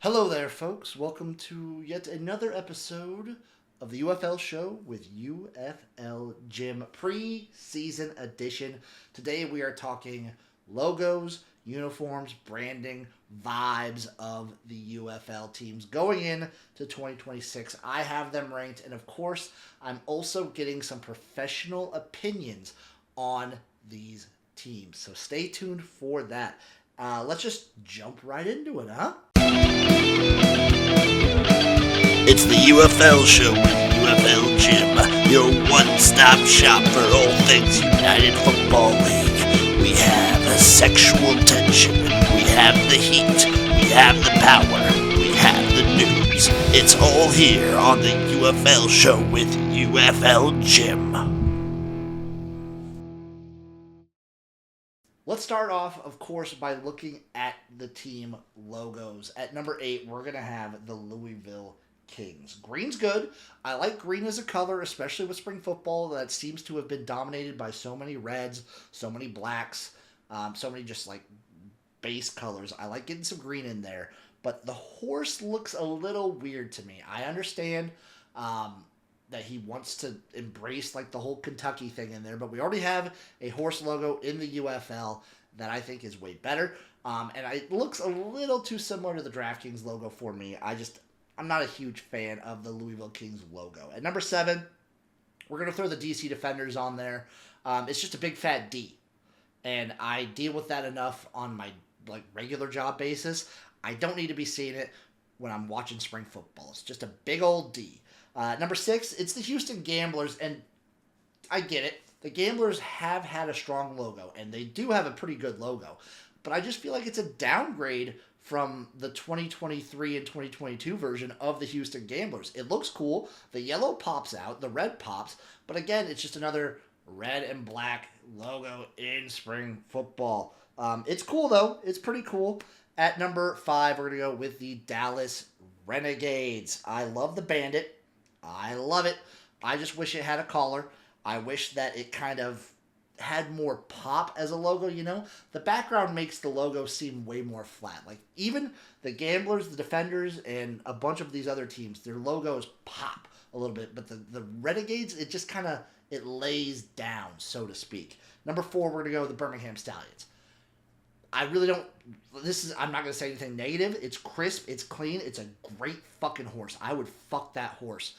Hello there, folks. Welcome to yet another episode of the UFL show with UFL Jim pre-season edition. Today we are talking logos, uniforms, branding, vibes of the UFL teams going in to 2026. I have them ranked, and of course, I'm also getting some professional opinions on these teams. So stay tuned for that. Let's just jump right into it, huh? It's the UFL show with UFL Jim, your one-stop shop for all things United Football League. We have sexual tension, we have the heat, we have the power, we have the news. It's all here on the UFL show with UFL Jim. Let's start off, of course, by looking at the team logos. At number 8, we're going to have the Louisville Kings. Green's good. I like green as a color, especially with spring football. That seems to have been dominated by so many reds, so many blacks, so many just like base colors. I like getting some green in there. But the horse looks a little weird to me. I understand that he wants to embrace like the whole Kentucky thing in there, but we already have a horse logo in the UFL that I think is way better. And it looks a little too similar to the DraftKings logo for me. I'm not a huge fan of the Louisville Kings logo. At number 7, we're going to throw the DC Defenders on there. It's just a big fat D. And I deal with that enough on my regular job basis. I don't need to be seeing it when I'm watching spring football. It's just a big old D. Number 6, it's the Houston Gamblers, and I get it. The Gamblers have had a strong logo, and they do have a pretty good logo. But I just feel like it's a downgrade from the 2023 and 2022 version of the Houston Gamblers. It looks cool. The yellow pops out. The red pops. But again, it's just another red and black logo in spring football. It's cool, though. It's pretty cool. At number 5, we're going to go with the Dallas Renegades. I love the bandit. I love it. I just wish it had a collar. I wish that it kind of had more pop as a logo, you know? The background makes the logo seem way more flat. Like, even the Gamblers, the Defenders, and a bunch of these other teams, their logos pop a little bit. But the Renegades, it just kind of, it lays down, so to speak. Number 4, we're going to go with the Birmingham Stallions. I really don't, I'm not going to say anything negative. It's crisp, it's clean, it's a great fucking horse. I would fuck that horse.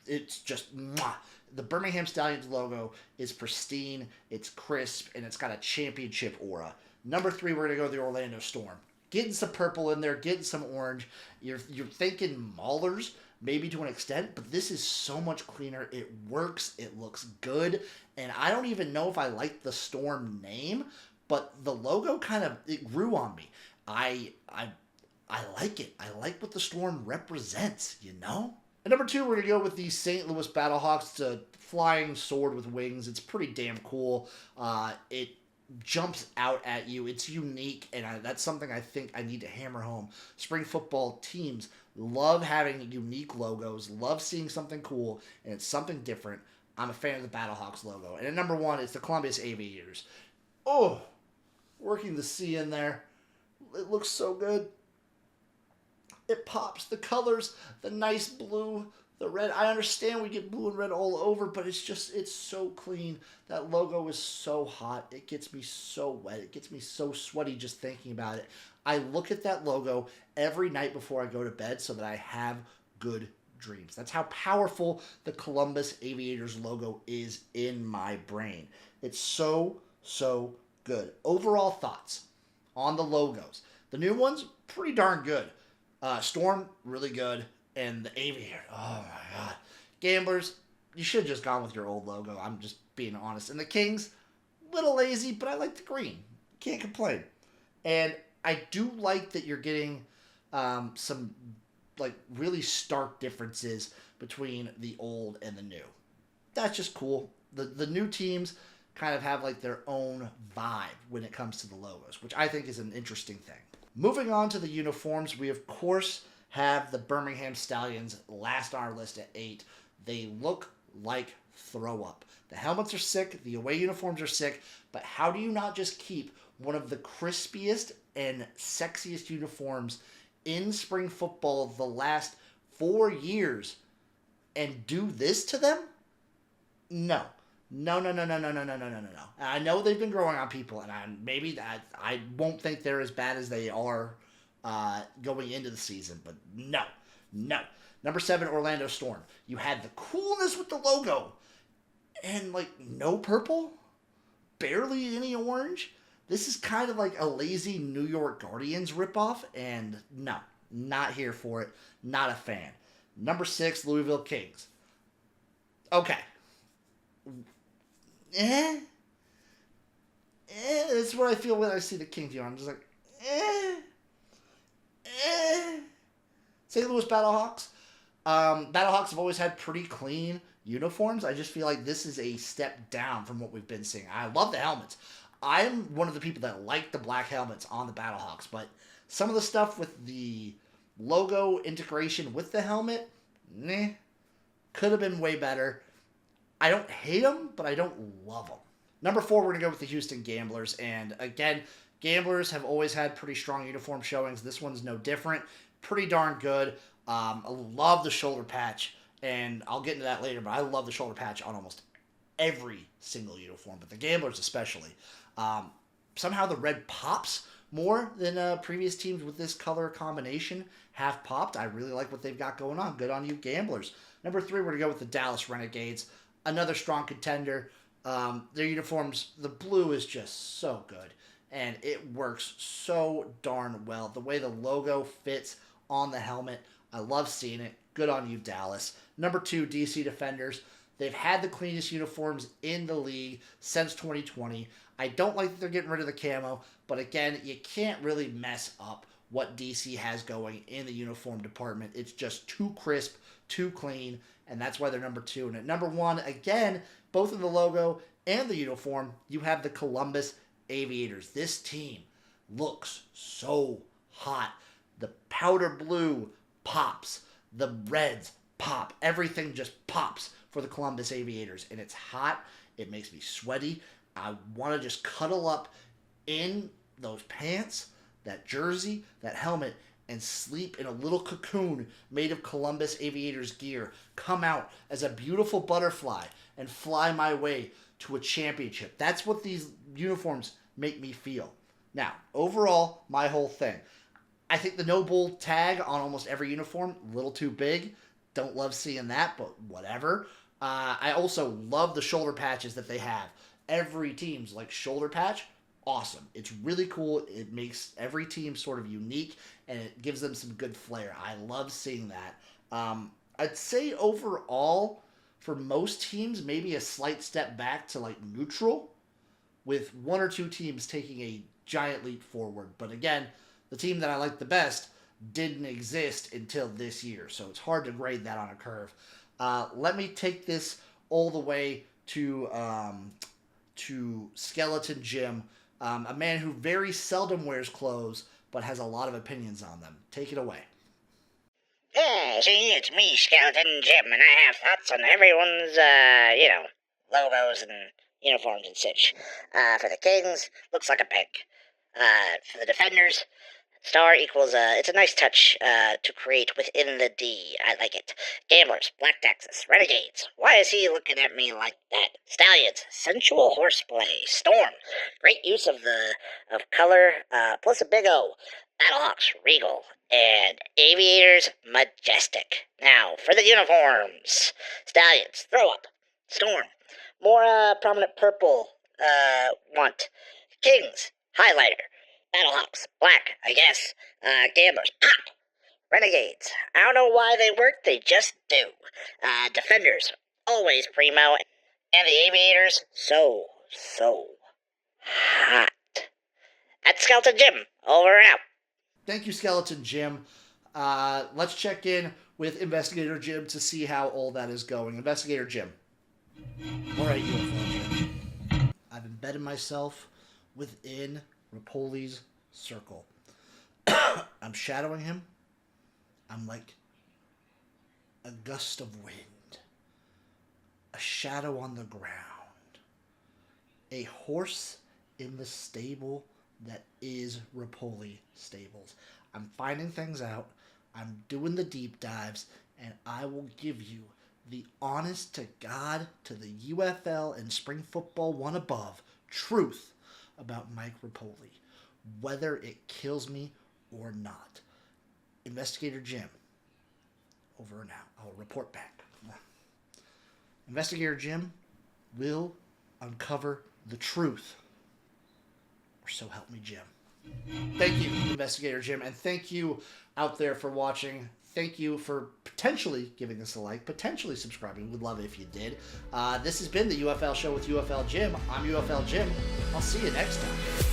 It's just, mwah. The Birmingham Stallions logo is pristine, it's crisp, and it's got a championship aura. Number 3, we're going to go with the Orlando Storm. Getting some purple in there, getting some orange. You're thinking Maulers, maybe to an extent, but this is so much cleaner. It works, it looks good, and I don't even know if I like the Storm name, but the logo it grew on me. I like it. I like what the Storm represents, you know? At number 2, we're going to go with the St. Louis Battlehawks. It's a flying sword with wings. It's pretty damn cool. It jumps out at you. It's unique, and that's something I think I need to hammer home. Spring football teams love having unique logos, love seeing something cool, and it's something different. I'm a fan of the Battlehawks logo. And at number 1, it's the Columbus Aviators. Oh, working the C in there. It looks so good. It pops. The colors, the nice blue, the red. I understand we get blue and red all over, but it's so clean. That logo is so hot. It gets me so wet. It gets me so sweaty just thinking about it. I look at that logo every night before I go to bed so that I have good dreams. That's how powerful the Columbus Aviators logo is in my brain. It's so good. Overall thoughts on the logos. The new ones, pretty darn good. Storm, really good. And the Aviator, oh my god. Gamblers, you should have just gone with your old logo. I'm just being honest. And the Kings, little lazy, but I like the green. Can't complain. And I do like that you're getting some really stark differences between the old and the new. That's just cool. The new teams kind of have their own vibe when it comes to the logos, which I think is an interesting thing. Moving on to the uniforms, we of course have the Birmingham Stallions last on our list at 8. They look like throw up. The helmets are sick, the away uniforms are sick, but how do you not just keep one of the crispiest and sexiest uniforms in spring football the last 4 years and do this to them? No. No, no, no, no, no, no, no, no, no, no, no. I know they've been growing on people, and I won't think they're as bad as they are going into the season, but no, no. Number 7, Orlando Storm. You had the coolness with the logo, and like no purple, barely any orange. This is kind of like a lazy New York Guardians ripoff, and no, not here for it. Not a fan. Number 6, Louisville Kings. Okay. That's what I feel when I see the Kings here. I'm just like, St. Louis Battlehawks. Battlehawks have always had pretty clean uniforms. I just feel like this is a step down from what we've been seeing. I love the helmets. I'm one of the people that like the black helmets on the Battlehawks, but some of the stuff with the logo integration with the helmet, could have been way better. I don't hate them, but I don't love them. Number 4, we're going to go with the Houston Gamblers. And again, Gamblers have always had pretty strong uniform showings. This one's no different. Pretty darn good. I love the shoulder patch, and I'll get into that later, but I love the shoulder patch on almost every single uniform, but the Gamblers especially. Somehow the red pops more than previous teams with this color combination have popped. I really like what they've got going on. Good on you, Gamblers. Number 3, we're going to go with the Dallas Renegades. Another strong contender. Their uniforms, the blue is just so good, and it works so darn well. The way the logo fits on the helmet, I love seeing it. Good on you, Dallas. Number 2, DC Defenders. They've had the cleanest uniforms in the league since 2020. I don't like that they're getting rid of the camo, but again, you can't really mess up what DC has going in the uniform department. It's just too crisp, too clean, and that's why they're number 2. And at number 1, again, both in the logo and the uniform, you have the Columbus Aviators. This team looks so hot. The powder blue pops. The reds pop. Everything just pops for the Columbus Aviators. And it's hot. It makes me sweaty. I want to just cuddle up in those pants, that jersey, that helmet, and sleep in a little cocoon made of Columbus Aviators gear. Come out as a beautiful butterfly and fly my way to a championship. That's what these uniforms make me feel. Now, overall, my whole thing. I think the no bull tag on almost every uniform, a little too big. Don't love seeing that, but whatever. I also love the shoulder patches that they have. Every team's like shoulder patch, awesome. It's really cool. It makes every team sort of unique, and it gives them some good flair. I love seeing that. I'd say overall, for most teams, maybe a slight step back to like neutral, with 1 or 2 teams taking a giant leap forward. But again, the team that I like the best didn't exist until this year, so it's hard to grade that on a curve. Let me take this all the way to Skeleton Jim, a man who very seldom wears clothes, but has a lot of opinions on them. Take it away. See, it's me, Skeleton Jim, and I have thoughts on everyone's, logos and uniforms and such. For the Kings, looks like a pig. For the Defenders, star equals, it's a nice touch, to create within the D. I like it. Gamblers, Black Texas, Renegades. Why is he looking at me like that? Stallions, sensual horseplay. Storm, great use of color, plus a big O. Battlehawks, regal. And Aviators, majestic. Now, for the uniforms. Stallions, throw up. Storm, more, prominent purple, want. Kings, highlighter. Battlehawks, black, I guess. Gamblers, pop. Renegades, I don't know why they work, they just do. Defenders, always primo. And the Aviators, so hot. That's Skeleton Jim, over and out. Thank you, Skeleton Jim. Let's check in with Investigator Jim to see how all that is going. Investigator Jim. All right, UFL Jim. I've embedded myself within Rapoli's circle. I'm shadowing him. I'm like a gust of wind, a shadow on the ground, a horse in the stable that is Rapoli Stables. I'm finding things out. I'm doing the deep dives, and I will give you the honest to God, to the UFL and spring football one above truth about Mike Rapoli, whether it kills me or not. Investigator Jim, over and out. I'll report back. Investigator Jim will uncover the truth, or so help me Jim. Thank you, Investigator Jim, and thank you out there for watching. Thank you for potentially giving us a like, potentially subscribing. We'd love it if you did. This has been the UFL Show with UFL Jim. I'm UFL Jim. I'll see you next time.